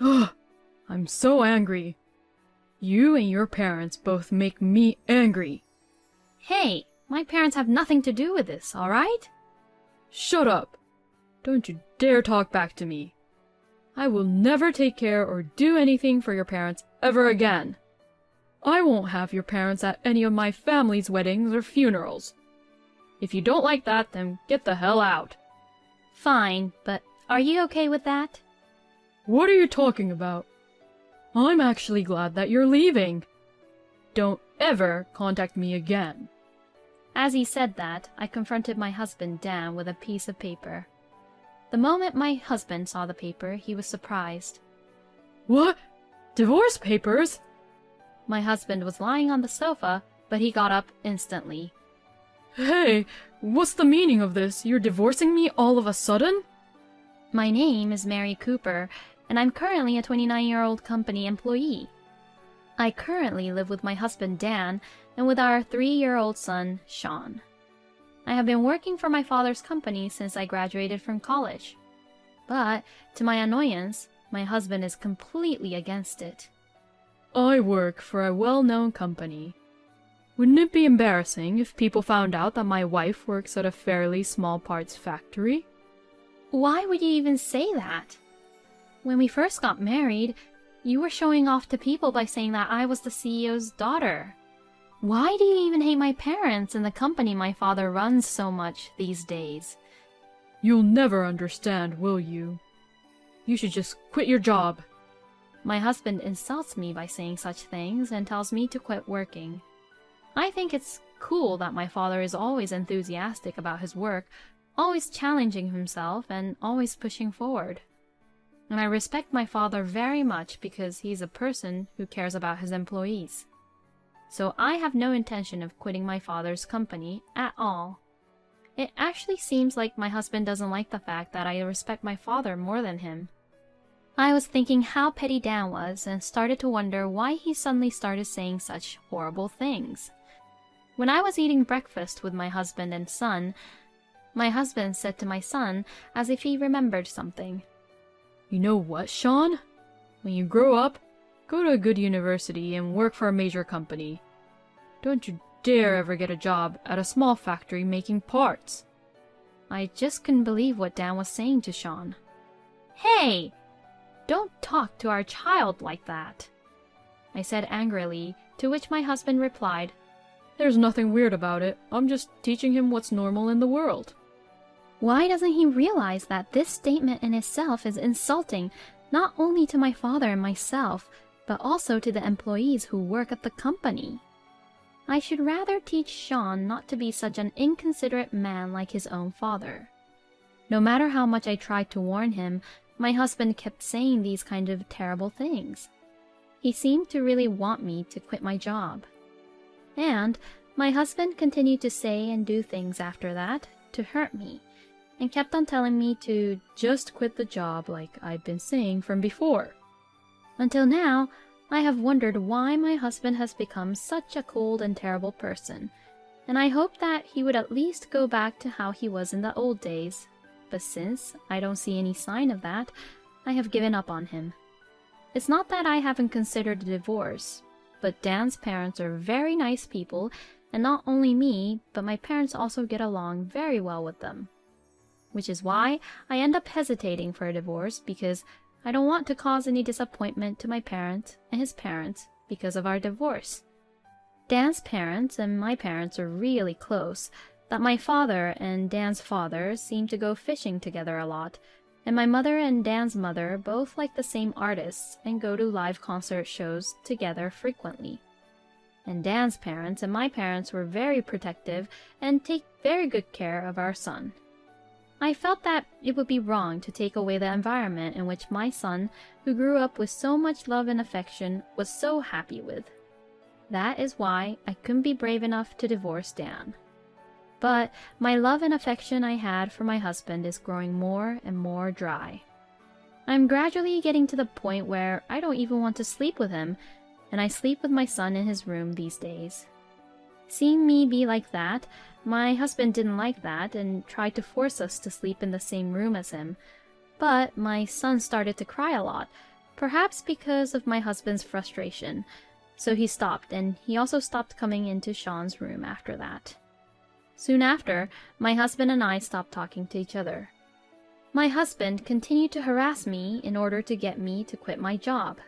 Ugh, I'm so angry. You and your parents both make me angry. Hey, my parents have nothing to do with this, alright? Shut up. Don't you dare talk back to me. I will never take care or do anything for your parents ever again. I won't have your parents at any of my family's weddings or funerals. If you don't like that, then get the hell out. Fine, but are you okay with that? What are you talking about? I'm actually glad that you're leaving. Don't ever contact me again. As he said that, I confronted my husband, Dan, with a piece of paper. The moment my husband saw the paper, he was surprised. What? Divorce papers? My husband was lying on the sofa, but he got up instantly. Hey, what's the meaning of this? You're divorcing me all of a sudden? My name is Mary Cooper, and I'm currently a 29-year-old company employee. I currently live with my husband, Dan, and with our 3-year-old son, Sean. I have been working for my father's company since I graduated from college. But, to my annoyance, my husband is completely against it. I work for a well-known company. Wouldn't it be embarrassing if people found out that my wife works at a fairly small parts factory? Why would you even say that? When we first got married, you were showing off to people by saying that I was the CEO's daughter. Why do you even hate my parents and the company my father runs so much these days? You'll never understand, will you? You should just quit your job. My husband insults me by saying such things and tells me to quit working. I think it's cool that my father is always enthusiastic about his work, always challenging himself and always pushing forward. And I respect my father very much because he's a person who cares about his employees. So I have no intention of quitting my father's company at all. It actually seems like my husband doesn't like the fact that I respect my father more than him. I was thinking how petty Dan was and started to wonder why he suddenly started saying such horrible things. When I was eating breakfast with my husband and son, my husband said to my son as if he remembered something. You know what, Sean? When you grow up, go to a good university and work for a major company. Don't you dare ever get a job at a small factory making parts. I just couldn't believe what Dan was saying to Sean. Hey! Don't talk to our child like that, I said angrily, to which my husband replied, There's nothing weird about it. I'm just teaching him what's normal in the world. Why doesn't he realize that this statement in itself is insulting not only to my father and myself, but also to the employees who work at the company? I should rather teach Sean not to be such an inconsiderate man like his own father. No matter how much I tried to warn him, my husband kept saying these kind of terrible things. He seemed to really want me to quit my job. And my husband continued to say and do things after that to hurt me, and kept on telling me to just quit the job like I'd been saying from before. Until now, I have wondered why my husband has become such a cold and terrible person, and I hoped that he would at least go back to how he was in the old days. But since I don't see any sign of that, I have given up on him. It's not that I haven't considered a divorce, but Dan's parents are very nice people, and not only me, but my parents also get along very well with them. Which is why I end up hesitating for a divorce, because I don't want to cause any disappointment to my parents and his parents because of our divorce. Dan's parents and my parents are really close, that my father and Dan's father seem to go fishing together a lot, and my mother and Dan's mother both like the same artists and go to live concert shows together frequently. And Dan's parents and my parents were very protective and take very good care of our son. I felt that it would be wrong to take away the environment in which my son, who grew up with so much love and affection, was so happy with. That is why I couldn't be brave enough to divorce Dan. But my love and affection I had for my husband is growing more and more dry. I'm gradually getting to the point where I don't even want to sleep with him, and I sleep with my son in his room these days. Seeing me be like that, my husband didn't like that and tried to force us to sleep in the same room as him, but my son started to cry a lot, perhaps because of my husband's frustration. So he stopped, and he also stopped coming into Sean's room after that. Soon after, my husband and I stopped talking to each other. My husband continued to harass me in order to get me to quit my job.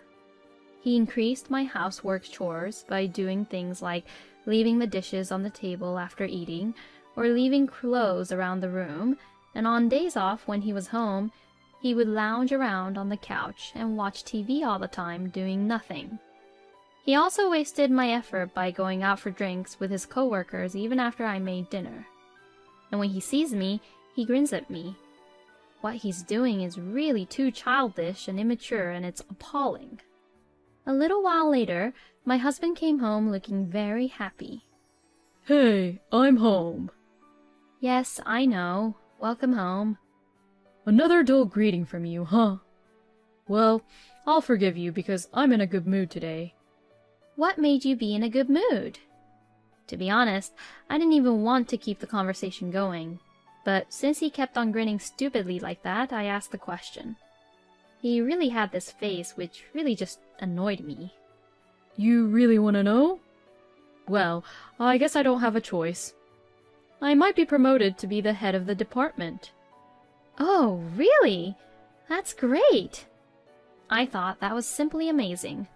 He increased my housework chores by doing things like leaving the dishes on the table after eating, or leaving clothes around the room, and on days off when he was home, he would lounge around on the couch and watch TV all the time doing nothing. He also wasted my effort by going out for drinks with his coworkers even after I made dinner. And when he sees me, he grins at me. What he's doing is really too childish and immature, and it's appalling. A little while later, my husband came home looking very happy. Hey, I'm home. Yes, I know. Welcome home. Another dull greeting from you, huh? Well, I'll forgive you because I'm in a good mood today. What made you be in a good mood? To be honest, I didn't even want to keep the conversation going. But since he kept on grinning stupidly like that, I asked the question. He really had this face which really just annoyed me. You really want to know? Well, I guess I don't have a choice. I might be promoted to be the head of the department. Oh, really? That's great! I thought that was simply amazing.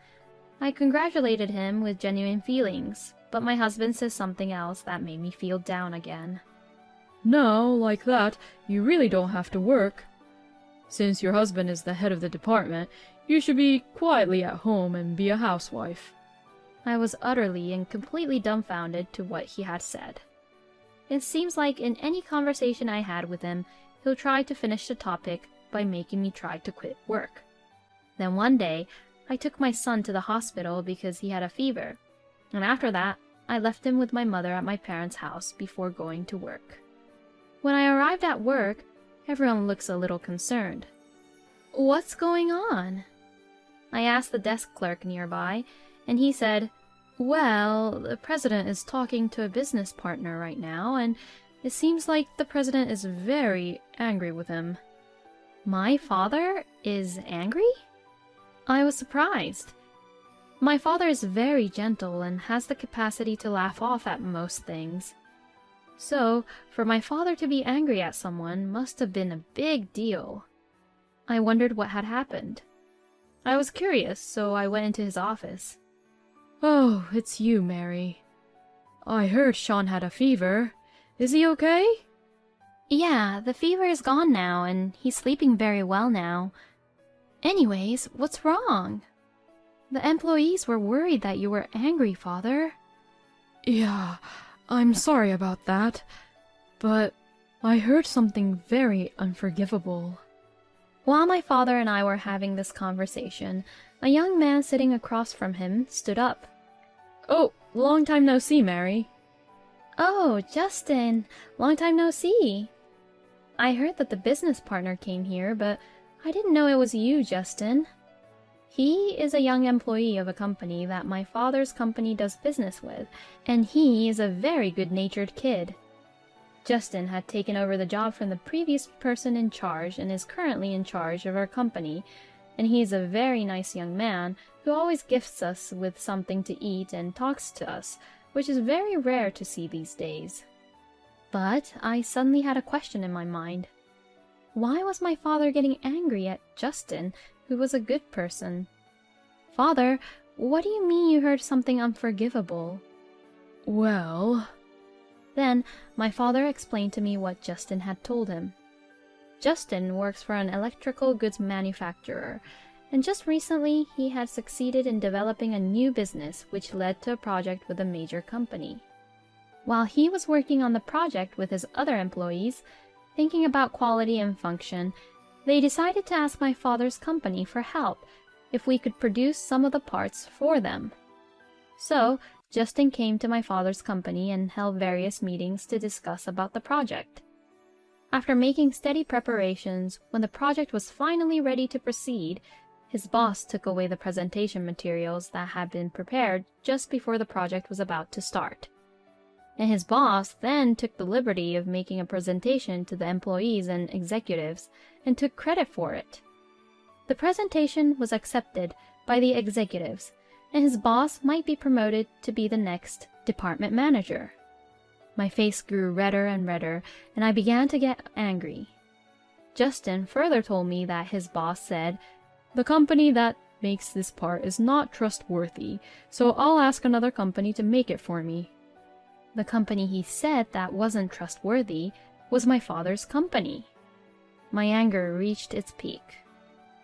I congratulated him with genuine feelings, but my husband says something else that made me feel down again. Now, like that, you really don't have to work. Since your husband is the head of the department, you should be quietly at home and be a housewife. I was utterly and completely dumbfounded to what he had said. It seems like in any conversation I had with him, he'll try to finish the topic by making me try to quit work. Then one day, I took my son to the hospital because he had a fever, and after that, I left him with my mother at my parents' house before going to work. When I arrived at work, everyone looks a little concerned. What's going on? I asked the desk clerk nearby, and he said, well, the president is talking to a business partner right now, and it seems like the president is very angry with him. My father is angry? I was surprised. My father is very gentle and has the capacity to laugh off at most things. So, for my father to be angry at someone must have been a big deal. I wondered what had happened. I was curious, so I went into his office. Oh, it's you, Mary. I heard Sean had a fever. Is he okay? Yeah, the fever is gone now, and he's sleeping very well now. Anyways, what's wrong? The employees were worried that you were angry, Father. Yeah, I'm sorry about that, but I heard something very unforgivable. While my father and I were having this conversation, a young man sitting across from him stood up. Oh, long time no see, Mary. Oh, Justin, long time no see. I heard that the business partner came here, but I didn't know it was you, Justin. He is a young employee of a company that my father's company does business with, and he is a very good-natured kid. Justin had taken over the job from the previous person in charge and is currently in charge of our company, and he is a very nice young man who always gifts us with something to eat and talks to us, which is very rare to see these days. But I suddenly had a question in my mind. Why was my father getting angry at Justin, who was a good person? Father, what do you mean you heard something unforgivable? Well... Then my father explained to me what Justin had told him. Justin works for an electrical goods manufacturer, and just recently he had succeeded in developing a new business which led to a project with a major company. While he was working on the project with his other employees, thinking about quality and function, they decided to ask my father's company for help if we could produce some of the parts for them. So, Justin came to my father's company and held various meetings to discuss about the project. After making steady preparations, when the project was finally ready to proceed, his boss took away the presentation materials that had been prepared just before the project was about to start. And his boss then took the liberty of making a presentation to the employees and executives and took credit for it. The presentation was accepted by the executives, and his boss might be promoted to be the next department manager. My face grew redder and redder, and I began to get angry. Justin further told me that his boss said, "The company that makes this part is not trustworthy, so I'll ask another company to make it for me." The company he said that wasn't trustworthy was my father's company. My anger reached its peak.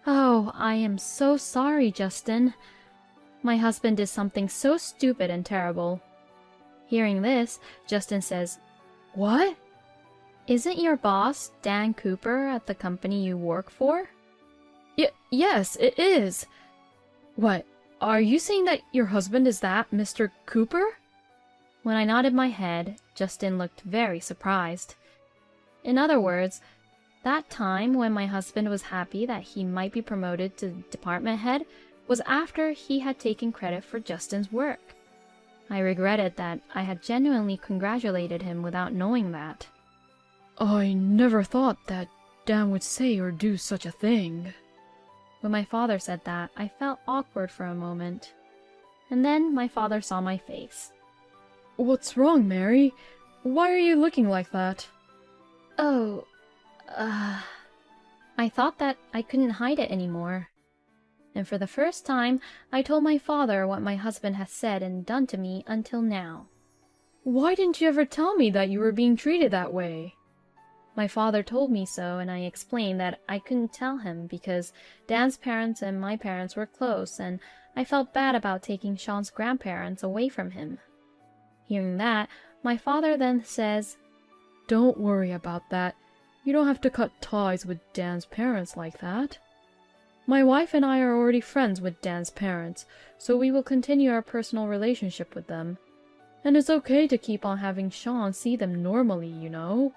"Oh, I am so sorry, Justin. My husband did something so stupid and terrible." Hearing this, Justin says, "What? "Isn't your boss Dan Cooper at the company you work for?" Yes, it is. What, are you saying that your husband is that Mr. Cooper?" When I nodded my head, Justin looked very surprised. In other words, that time when my husband was happy that he might be promoted to department head was after he had taken credit for Justin's work. I regretted that I had genuinely congratulated him without knowing that. "I never thought that Dan would say or do such a thing." When my father said that, I felt awkward for a moment. And then my father saw my face. "What's wrong, Mary? Why are you looking like that?" "Oh, I thought that I couldn't hide it anymore." And for the first time, I told my father what my husband had said and done to me until now. "Why didn't you ever tell me that you were being treated that way?" My father told me so, and I explained that I couldn't tell him because Dan's parents and my parents were close, and I felt bad about taking Sean's grandparents away from him. Hearing that, my father then says, "Don't worry about that. You don't have to cut ties with Dan's parents like that. My wife and I are already friends with Dan's parents, so we will continue our personal relationship with them. And it's okay to keep on having Sean see them normally, you know."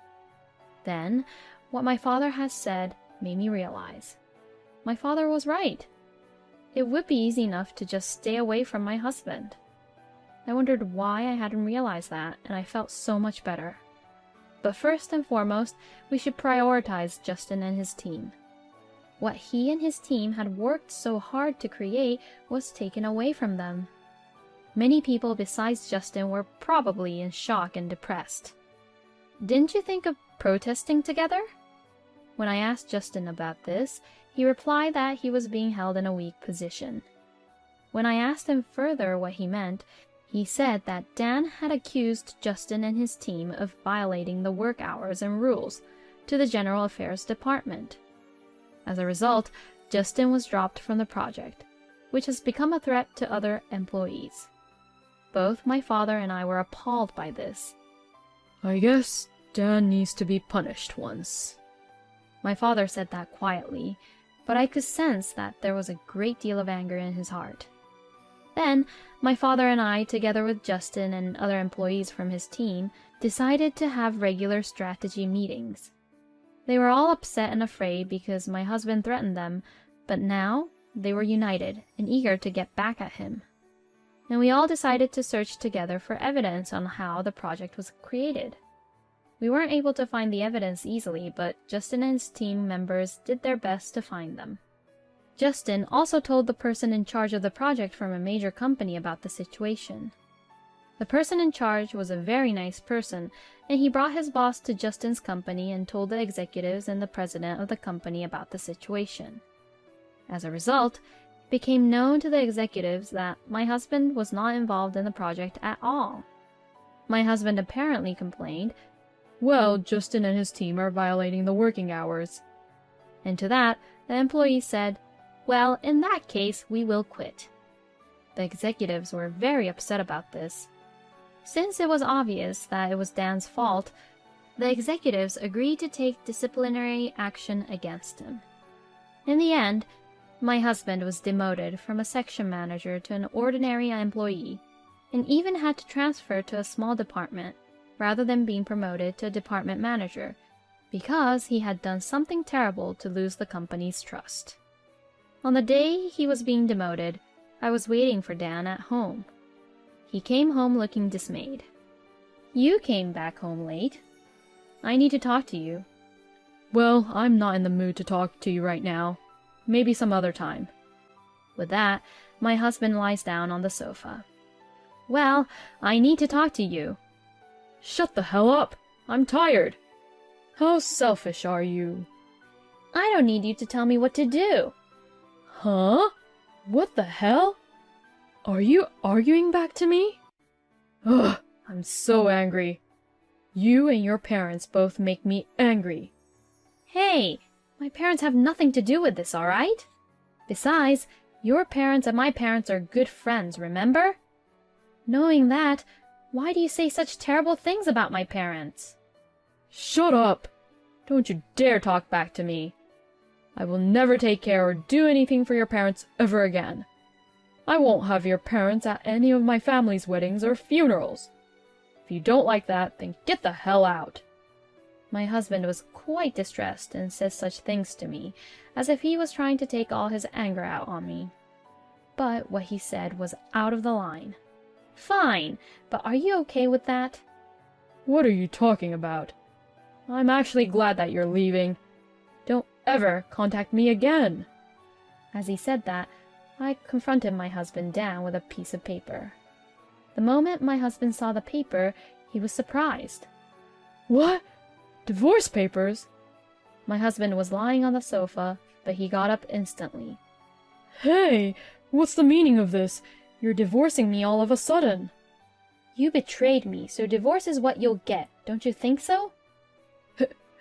Then, what my father had said made me realize. My father was right. It would be easy enough to just stay away from my husband. I wondered why I hadn't realized that, and I felt so much better. But first and foremost, we should prioritize Justin and his team. What he and his team had worked so hard to create was taken away from them. Many people besides Justin were probably in shock and depressed. Didn't you think of protesting together? When I asked Justin about this, he replied that he was being held in a weak position. When I asked him further what he meant, he said that Dan had accused Justin and his team of violating the work hours and rules to the General Affairs Department. As a result, Justin was dropped from the project, which has become a threat to other employees. Both my father and I were appalled by this. "I guess Dan needs to be punished once." My father said that quietly, but I could sense that there was a great deal of anger in his heart. Then, my father and I, together with Justin and other employees from his team, decided to have regular strategy meetings. They were all upset and afraid because my husband threatened them, but now they were united and eager to get back at him. And we all decided to search together for evidence on how the project was created. We weren't able to find the evidence easily, but Justin and his team members did their best to find them. Justin also told the person in charge of the project from a major company about the situation. The person in charge was a very nice person, and he brought his boss to Justin's company and told the executives and the president of the company about the situation. As a result, it became known to the executives that my husband was not involved in the project at all. My husband apparently complained, "Well, Justin and his team are violating the working hours." And to that, the employee said, "Well, in that case, we will quit." The executives were very upset about this. Since it was obvious that it was Dan's fault, the executives agreed to take disciplinary action against him. In the end, my husband was demoted from a section manager to an ordinary employee, and even had to transfer to a small department rather than being promoted to a department manager, because he had done something terrible to lose the company's trust. On the day he was being demoted, I was waiting for Dan at home. He came home looking dismayed. "You came back home late. I need to talk to you." "Well, I'm not in the mood to talk to you right now." Maybe some other time. With that, my husband lies down on the sofa. Well, I need to talk to you. Shut the hell up! I'm tired. How selfish are you? I don't need you to tell me what to do. Huh? What the hell? Are you arguing back to me? Ugh, I'm so angry. You and your parents both make me angry. Hey, my parents have nothing to do with this, all right? Besides, your parents and my parents are good friends, remember? Knowing that, why do you say such terrible things about my parents? Shut up! Don't you dare talk back to me. I will never take care or do anything for your parents ever again. I won't have your parents at any of my family's weddings or funerals. If you don't like that, then get the hell out. My husband was quite distressed and said such things to me, as if he was trying to take all his anger out on me. But what he said was out of the line. Fine, but are you okay with that? What are you talking about? I'm actually glad that you're leaving. Don't ever contact me again. As he said that, I confronted my husband down with a piece of paper. The moment my husband saw the paper, he was surprised. What? Divorce papers? My husband was lying on the sofa, but he got up instantly. Hey, what's the meaning of this? You're divorcing me all of a sudden. You betrayed me, so divorce is what you'll get, don't you think so?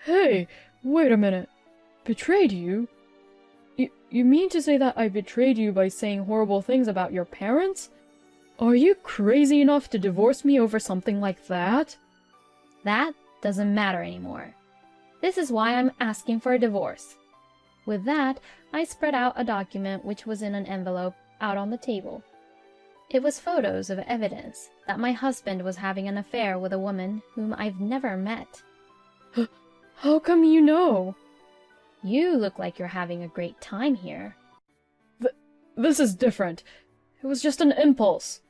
Hey, wait a minute. Betrayed you? You mean to say that I betrayed you by saying horrible things about your parents? Are you crazy enough to divorce me over something like that? That doesn't matter anymore. This is why I'm asking for a divorce. With that, I spread out a document which was in an envelope out on the table. It was photos of evidence that my husband was having an affair with a woman whom I've never met. How come you know? You look like you're having a great time here. This is different. It was just an impulse.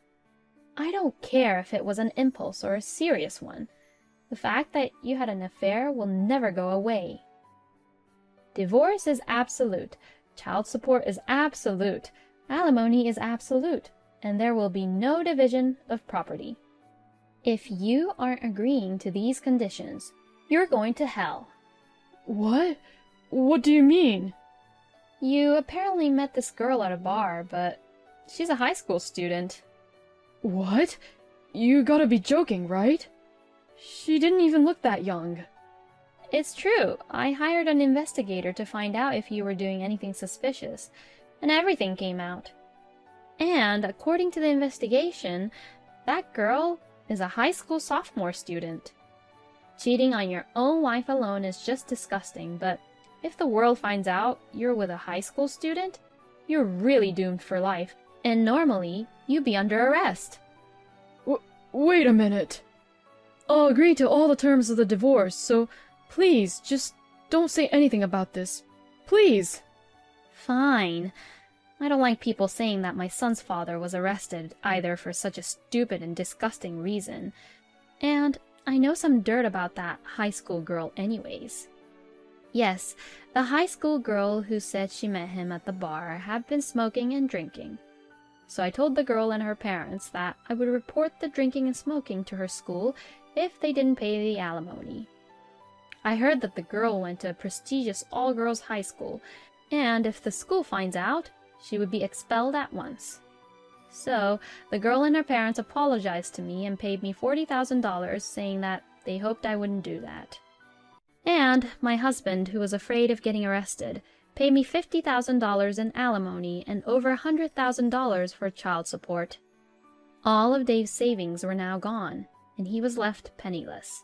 I don't care if it was an impulse or a serious one. The fact that you had an affair will never go away. Divorce is absolute. Child support is absolute. Alimony is absolute. And there will be no division of property. If you aren't agreeing to these conditions, you're going to hell. What? What do you mean? You apparently met this girl at a bar, but she's a high school student. What? You gotta be joking, right? She didn't even look that young. It's true. I hired an investigator to find out if you were doing anything suspicious, and everything came out. And according to the investigation, that girl is a high school sophomore student. Cheating on your own wife alone is just disgusting, but if the world finds out you're with a high school student, you're really doomed for life, and normally you'd be under arrest. Wait a minute. I'll agree to all the terms of the divorce, so please, just don't say anything about this. Please. Fine. I don't like people saying that my son's father was arrested either for such a stupid and disgusting reason. And I know some dirt about that high school girl anyways. Yes, the high school girl who said she met him at the bar had been smoking and drinking. So I told the girl and her parents that I would report the drinking and smoking to her school if they didn't pay the alimony. I heard that the girl went to a prestigious all-girls high school, and if the school finds out, she would be expelled at once. So, the girl and her parents apologized to me and paid me $40,000, saying that they hoped I wouldn't do that. And my husband, who was afraid of getting arrested, paid me $50,000 in alimony and over $100,000 for child support. All of Dave's savings were now gone, and he was left penniless.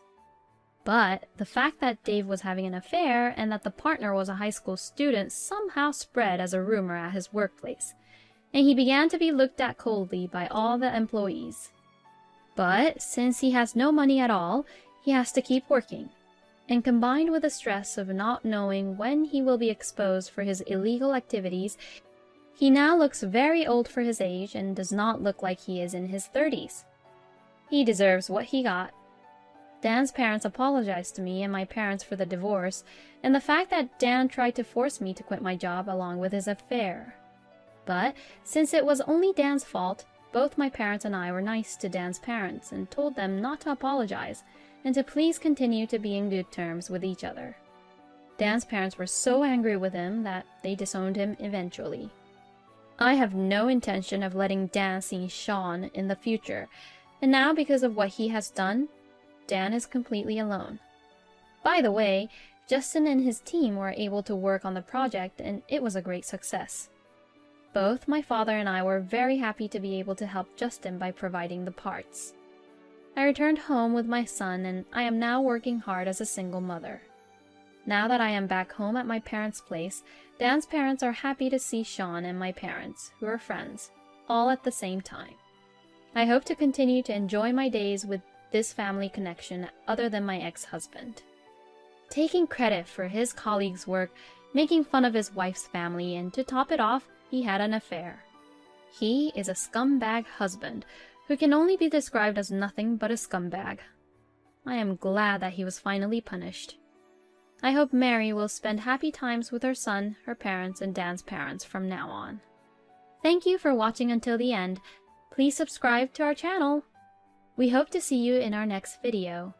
But the fact that Dave was having an affair and that the partner was a high school student somehow spread as a rumor at his workplace, and he began to be looked at coldly by all the employees. But since he has no money at all, he has to keep working. And combined with the stress of not knowing when he will be exposed for his illegal activities, he now looks very old for his age and does not look like he is in his 30s. He deserves what he got. Dan's parents apologized to me and my parents for the divorce, and the fact that Dan tried to force me to quit my job along with his affair. But since it was only Dan's fault, both my parents and I were nice to Dan's parents and told them not to apologize and to please continue to be in good terms with each other. Dan's parents were so angry with him that they disowned him eventually. I have no intention of letting Dan see Sean in the future, and now because of what he has done, Dan is completely alone. By the way, Justin and his team were able to work on the project and it was a great success. Both my father and I were very happy to be able to help Justin by providing the parts. I returned home with my son and I am now working hard as a single mother. Now that I am back home at my parents' place, Dan's parents are happy to see Sean and my parents, who are friends, all at the same time. I hope to continue to enjoy my days with this family connection other than my ex-husband. Taking credit for his colleagues' work, making fun of his wife's family, and to top it off, he had an affair. He is a scumbag husband who can only be described as nothing but a scumbag. I am glad that he was finally punished. I hope Mary will spend happy times with her son, her parents, and Dan's parents from now on. Thank you for watching until the end. Please subscribe to our channel. We hope to see you in our next video.